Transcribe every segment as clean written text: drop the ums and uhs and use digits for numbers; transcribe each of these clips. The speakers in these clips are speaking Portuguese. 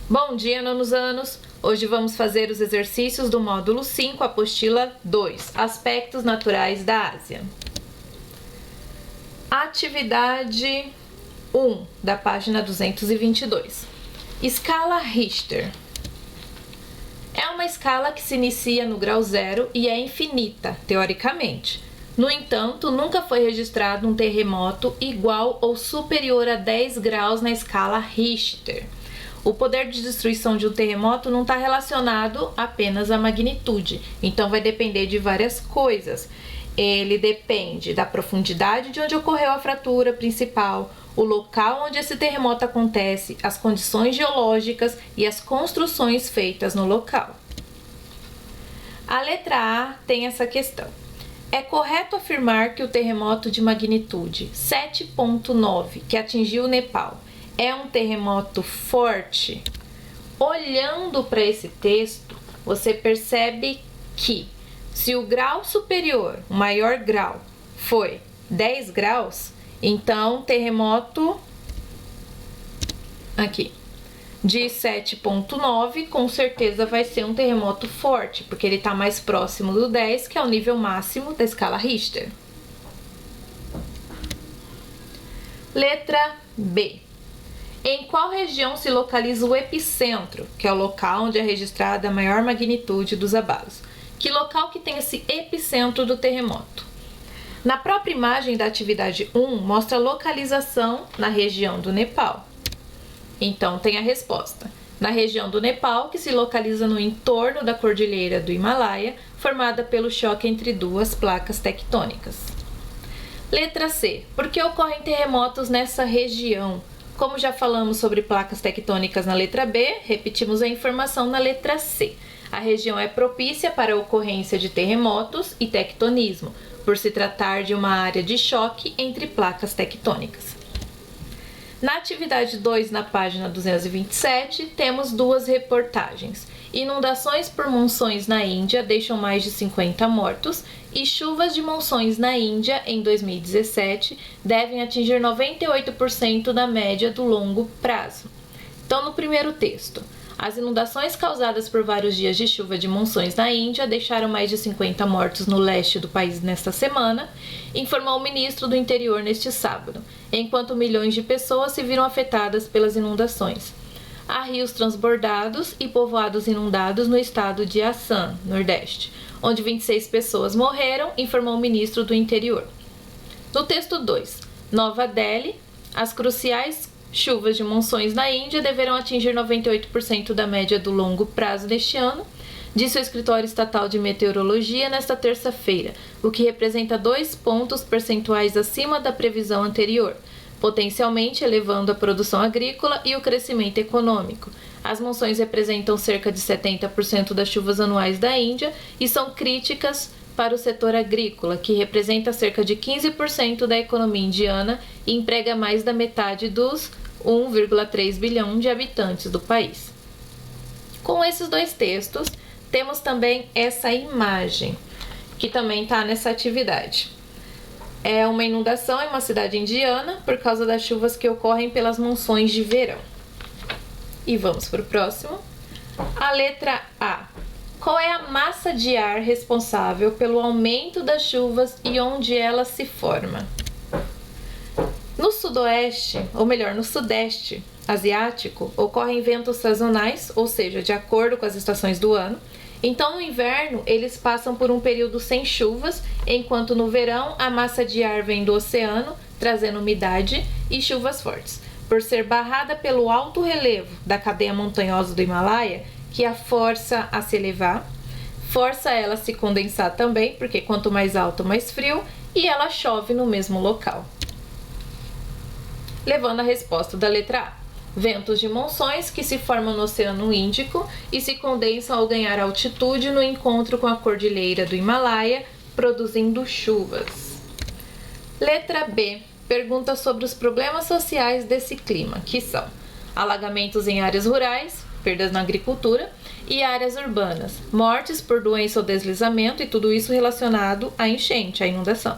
Bom dia, nonos anos! Hoje vamos fazer os exercícios do módulo 5, apostila 2, Aspectos Naturais da Ásia. Atividade 1, da página 222. Escala Richter. É uma escala que se inicia no grau 0 e é infinita, teoricamente. No entanto, nunca foi registrado um terremoto igual ou superior a 10 graus na escala Richter. O poder de destruição de um terremoto não está relacionado apenas à magnitude, então vai depender de várias coisas. Ele depende da profundidade de onde ocorreu a fratura principal, o local onde esse terremoto acontece, as condições geológicas e as construções feitas no local. A letra A tem essa questão. É correto afirmar que o terremoto de magnitude 7,9 que atingiu o Nepal é um terremoto forte? Olhando para esse texto, você percebe que se o grau superior, o maior grau, foi 10 graus, então terremoto aqui de 7,9 com certeza vai ser um terremoto forte, porque ele está mais próximo do 10, que é o nível máximo da escala Richter. Letra B. Em qual região se localiza o epicentro, que é o local onde é registrada a maior magnitude dos abalos? Que local que tem esse epicentro do terremoto? Na própria imagem da atividade 1, mostra a localização na região do Nepal. Então, tem a resposta. Na região do Nepal, que se localiza no entorno da cordilheira do Himalaia, formada pelo choque entre duas placas tectônicas. Letra C. Por que ocorrem terremotos nessa região? Como já falamos sobre placas tectônicas na letra B, repetimos a informação na letra C. A região é propícia para a ocorrência de terremotos e tectonismo, por se tratar de uma área de choque entre placas tectônicas. Na atividade 2, na página 227, temos duas reportagens. Inundações por monções na Índia deixam mais de 50 mortos e chuvas de monções na Índia em 2017 devem atingir 98% da média do longo prazo. Então, no primeiro texto, as inundações causadas por vários dias de chuva de monções na Índia deixaram mais de 50 mortos no leste do país nesta semana, informou o ministro do Interior neste sábado, enquanto milhões de pessoas se viram afetadas pelas inundações. Há rios transbordados e povoados inundados no estado de Assam, Nordeste, onde 26 pessoas morreram, informou o ministro do Interior. No texto 2, Nova Delhi, as cruciais chuvas de monções na Índia deverão atingir 98% da média do longo prazo deste ano, disse o escritório estatal de meteorologia nesta terça-feira, o que representa 2 pontos percentuais acima da previsão anterior, potencialmente elevando a produção agrícola e o crescimento econômico. As monções representam cerca de 70% das chuvas anuais da Índia e são críticas para o setor agrícola, que representa cerca de 15% da economia indiana e emprega mais da metade dos 1,3 bilhão de habitantes do país. Com esses dois textos, temos também essa imagem, que também está nessa atividade. É uma inundação em uma cidade indiana por causa das chuvas que ocorrem pelas monções de verão. E vamos para o próximo. A letra A. Qual é a massa de ar responsável pelo aumento das chuvas e onde ela se forma? No sudoeste, ou melhor, no sudeste asiático, ocorrem ventos sazonais, ou seja, de acordo com as estações do ano. Então, no inverno, eles passam por um período sem chuvas, enquanto no verão a massa de ar vem do oceano, trazendo umidade e chuvas fortes. Por ser barrada pelo alto relevo da cadeia montanhosa do Himalaia, que a força a se elevar, força ela a se condensar também, porque quanto mais alto, mais frio, e ela chove no mesmo local. Levando a resposta da letra A. Ventos de monções que se formam no Oceano Índico e se condensam ao ganhar altitude no encontro com a cordilheira do Himalaia, produzindo chuvas. Letra B. Pergunta sobre os problemas sociais desse clima, que são alagamentos em áreas rurais, perdas na agricultura, e áreas urbanas, mortes por doença ou deslizamento, e tudo isso relacionado à enchente, à inundação.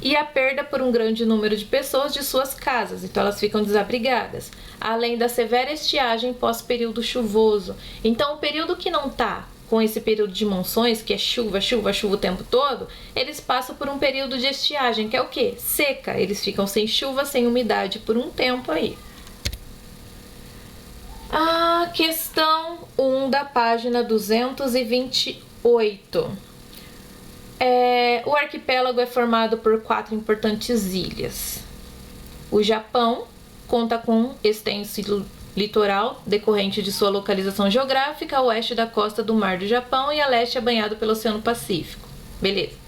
e a perda por um grande número de pessoas de suas casas, então elas ficam desabrigadas, além da severa estiagem pós-período chuvoso. Então, o período que não está com esse período de monções, que é chuva, chuva, chuva o tempo todo, eles passam por um período de estiagem, que é o quê? Seca. Eles ficam sem chuva, sem umidade por um tempo aí. A questão 1 da página 228. O arquipélago é formado por 4 importantes ilhas. O Japão conta com extenso litoral decorrente de sua localização geográfica. A oeste da costa do Mar do Japão e a leste é banhado pelo Oceano Pacífico. Beleza.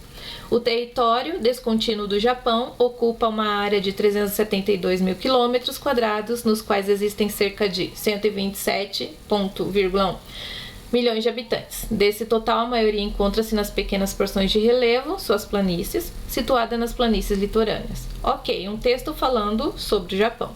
O território descontínuo do Japão ocupa uma área de 372 mil quilômetros quadrados, nos quais existem cerca de 127,1 milhões de habitantes. Desse total, a maioria encontra-se nas pequenas porções de relevo, suas planícies, situadas nas planícies litorâneas. Ok, um texto falando sobre o Japão.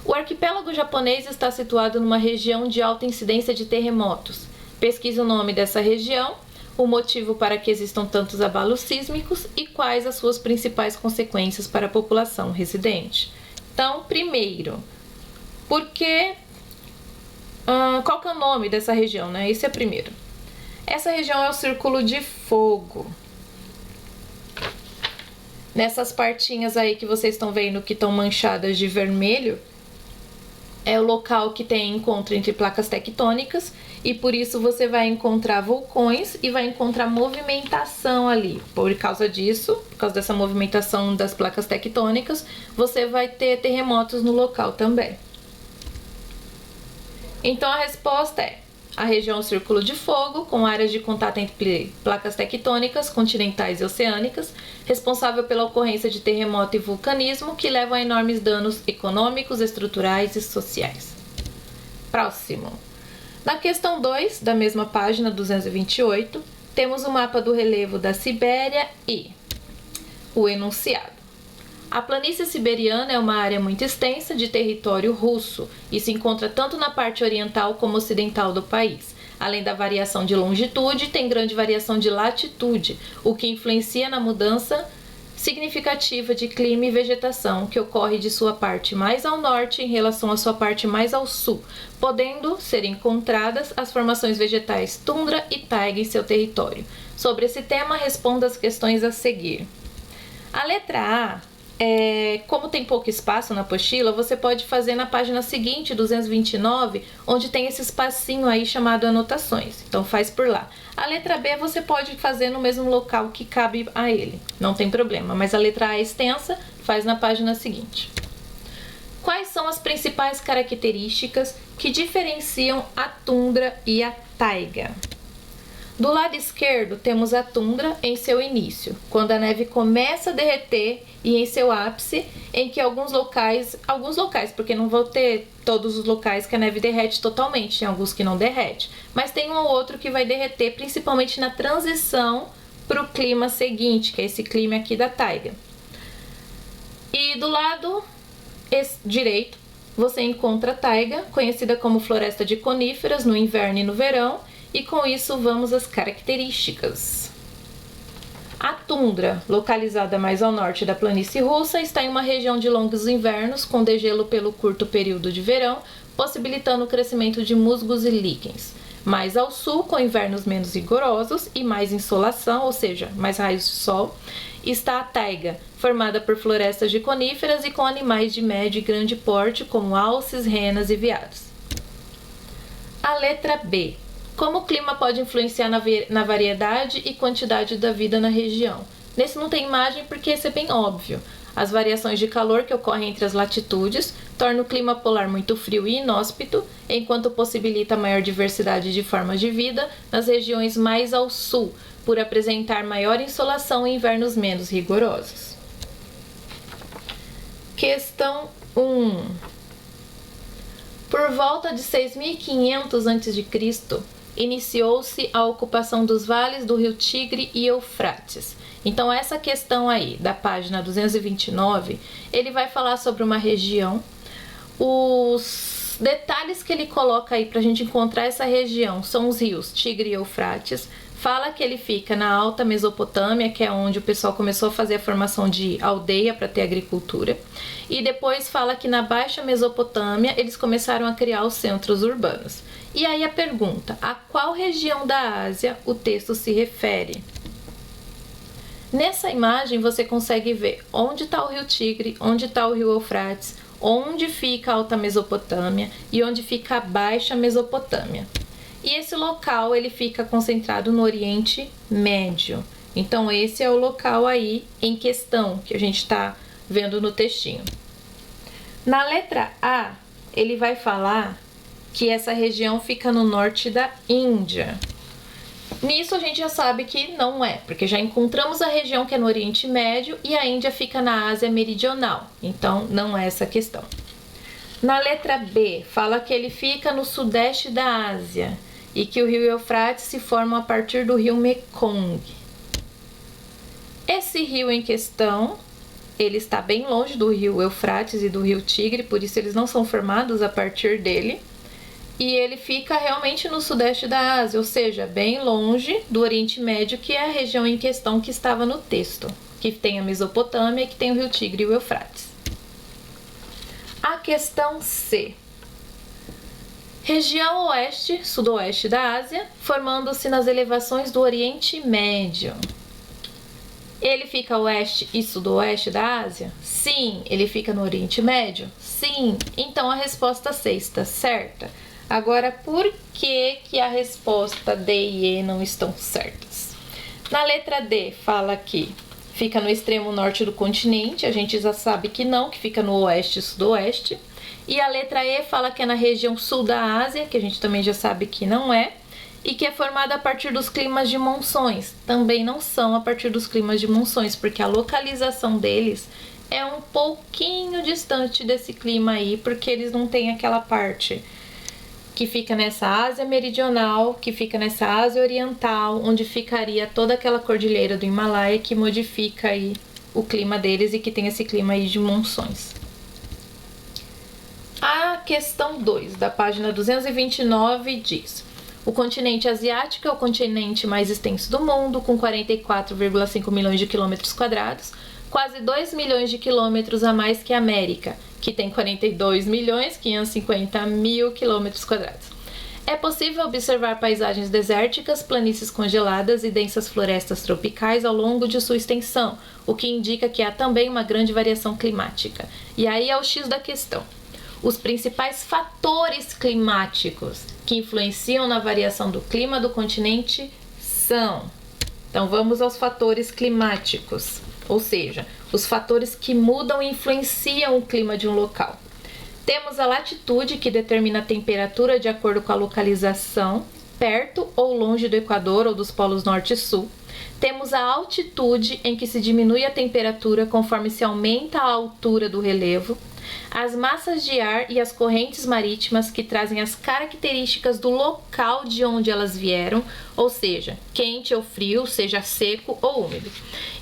O arquipélago japonês está situado numa região de alta incidência de terremotos. Pesquise o nome dessa região, o motivo para que existam tantos abalos sísmicos e quais as suas principais consequências para a população residente. Então, primeiro, qual que é o nome dessa região, né? Esse é o primeiro. Essa região é o Círculo de Fogo. Nessas partinhas aí que vocês estão vendo que estão manchadas de vermelho, é o local que tem encontro entre placas tectônicas e por isso você vai encontrar vulcões e vai encontrar movimentação ali. Por causa disso, por causa dessa movimentação das placas tectônicas, você vai ter terremotos no local também. Então a resposta é: a região Círculo de Fogo, com áreas de contato entre placas tectônicas, continentais e oceânicas, responsável pela ocorrência de terremoto e vulcanismo, que levam a enormes danos econômicos, estruturais e sociais. Próximo. Na questão 2, da mesma página 228, temos o mapa do relevo da Sibéria e o enunciado. A planície siberiana é uma área muito extensa de território russo e se encontra tanto na parte oriental como ocidental do país. Além da variação de longitude, tem grande variação de latitude, o que influencia na mudança significativa de clima e vegetação que ocorre de sua parte mais ao norte em relação à sua parte mais ao sul, podendo ser encontradas as formações vegetais tundra e taiga em seu território. Sobre esse tema, responda as questões a seguir. A letra A, como tem pouco espaço na apostila, você pode fazer na página seguinte, 229, onde tem esse espacinho aí chamado anotações. Então faz por lá. A letra B você pode fazer no mesmo local que cabe a ele, não tem problema. Mas a letra A é extensa, faz na página seguinte. Quais são as principais características que diferenciam a tundra e a taiga? Do lado esquerdo temos a tundra em seu início, quando a neve começa a derreter, e em seu ápice, em que alguns locais, porque não vou ter todos os locais que a neve derrete totalmente, tem alguns que não derrete, mas tem um ou outro que vai derreter, principalmente na transição para o clima seguinte, que é esse clima aqui da taiga. E do lado direito, você encontra a taiga, conhecida como floresta de coníferas no inverno e no verão. E com isso vamos às características. A tundra, localizada mais ao norte da planície russa, está em uma região de longos invernos com degelo pelo curto período de verão, possibilitando o crescimento de musgos e líquens. Mais ao sul, com invernos menos rigorosos e mais insolação, ou seja, mais raios de sol, está a taiga, formada por florestas de coníferas e com animais de médio e grande porte, como alces, renas e veados. A letra B. Como o clima pode influenciar na variedade e quantidade da vida na região? Nesse não tem imagem porque esse é bem óbvio. As variações de calor que ocorrem entre as latitudes tornam o clima polar muito frio e inóspito, enquanto possibilita maior diversidade de formas de vida nas regiões mais ao sul, por apresentar maior insolação e invernos menos rigorosos. Questão 1. Por volta de 6.500 a.C., iniciou-se a ocupação dos vales do rio Tigre e Eufrates. Então essa questão aí, da página 229, ele vai falar sobre uma região. Os detalhes que ele coloca aí para a gente encontrar essa região são os rios Tigre e Eufrates, fala que ele fica na Alta Mesopotâmia, que é onde o pessoal começou a fazer a formação de aldeia para ter agricultura. E depois fala que na Baixa Mesopotâmia eles começaram a criar os centros urbanos. E aí a pergunta, a qual região da Ásia o texto se refere? Nessa imagem você consegue ver onde está o rio Tigre, onde está o rio Eufrates, onde fica a Alta Mesopotâmia e onde fica a Baixa Mesopotâmia. E esse local ele fica concentrado no Oriente Médio. Então esse é o local aí em questão que a gente está vendo no textinho. Na letra A, ele vai falar que essa região fica no norte da Índia. Nisso a gente já sabe que não é, porque já encontramos a região que é no Oriente Médio e a Índia fica na Ásia Meridional. Então não é essa a questão. Na letra B, fala que ele fica no sudeste da Ásia e que o rio Eufrates se forma a partir do rio Mekong. Esse rio em questão, ele está bem longe do rio Eufrates e do rio Tigre, por isso eles não são formados a partir dele. E ele fica realmente no sudeste da Ásia, ou seja, bem longe do Oriente Médio, que é a região em questão que estava no texto, que tem a Mesopotâmia e que tem o rio Tigre e o Eufrates. A questão C. Região oeste, sudoeste da Ásia, formando-se nas elevações do Oriente Médio. Ele fica oeste e sudoeste da Ásia? Sim. Ele fica no Oriente Médio? Sim. Então a resposta C está certa. Agora, por que a resposta D e E não estão certas? Na letra D, fala que fica no extremo norte do continente, a gente já sabe que não, que fica no oeste e sudoeste. E a letra E fala que é na região sul da Ásia, que a gente também já sabe que não é, e que é formada a partir dos climas de monções. Também não são a partir dos climas de monções, porque a localização deles é um pouquinho distante desse clima aí, porque eles não têm aquela parte que fica nessa Ásia Meridional, que fica nessa Ásia Oriental, onde ficaria toda aquela cordilheira do Himalaia que modifica aí o clima deles e que tem esse clima aí de monções. A questão 2, da página 229, diz: o continente asiático é o continente mais extenso do mundo, com 44,5 milhões de quilômetros quadrados, quase 2 milhões de quilômetros a mais que a América, que tem 42.550.000 quilômetros quadrados. É possível observar paisagens desérticas, planícies congeladas e densas florestas tropicais ao longo de sua extensão, o que indica que há também uma grande variação climática. E aí é o X da questão. Os principais fatores climáticos que influenciam na variação do clima do continente são... Então vamos aos fatores climáticos, ou seja, os fatores que mudam e influenciam o clima de um local. Temos a latitude, que determina a temperatura de acordo com a localização, perto ou longe do Equador ou dos polos norte e sul. Temos a altitude, em que se diminui a temperatura conforme se aumenta a altura do relevo. As massas de ar e as correntes marítimas, que trazem as características do local de onde elas vieram, ou seja, quente ou frio, seja seco ou úmido.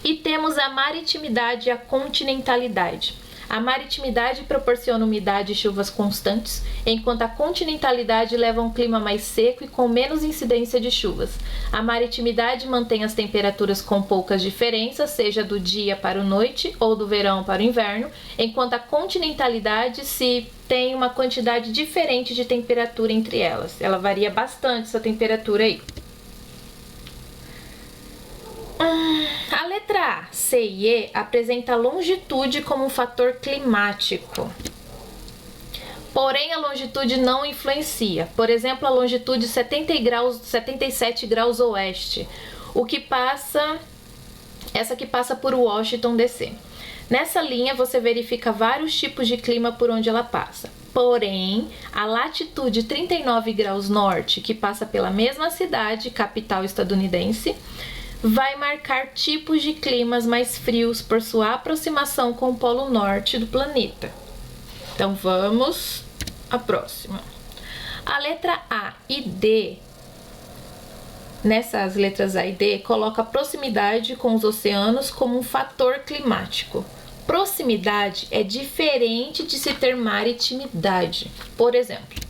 E temos a maritimidade e a continentalidade. A maritimidade proporciona umidade e chuvas constantes, enquanto a continentalidade leva a um clima mais seco e com menos incidência de chuvas. A maritimidade mantém as temperaturas com poucas diferenças, seja do dia para a noite ou do verão para o inverno, enquanto a continentalidade se tem uma quantidade diferente de temperatura entre elas. Ela varia bastante essa temperatura aí. A letra A, C e E apresenta a longitude como um fator climático. Porém, a longitude não influencia. Por exemplo, a longitude 77 graus oeste, essa que passa por Washington, D.C. Nessa linha, você verifica vários tipos de clima por onde ela passa. Porém, a latitude 39 graus norte, que passa pela mesma cidade, capital estadunidense, vai marcar tipos de climas mais frios por sua aproximação com o polo norte do planeta. Então vamos à próxima. A letra A e D, nessas letras A e D, coloca a proximidade com os oceanos como um fator climático. Proximidade é diferente de se ter maritimidade. Por exemplo,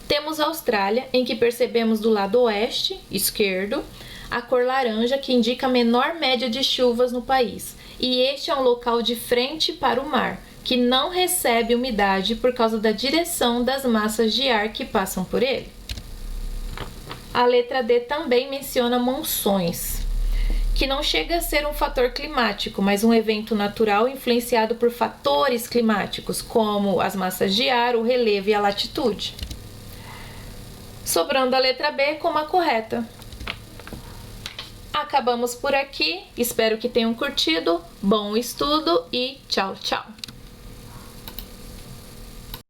Temos a Austrália, em que percebemos do lado oeste, esquerdo, a cor laranja, que indica a menor média de chuvas no país. E este é um local de frente para o mar, que não recebe umidade por causa da direção das massas de ar que passam por ele. A letra D também menciona monções, que não chega a ser um fator climático, mas um evento natural influenciado por fatores climáticos, como as massas de ar, o relevo e a latitude. Sobrando a letra B como a correta. Acabamos por aqui, espero que tenham curtido, bom estudo e tchau, tchau!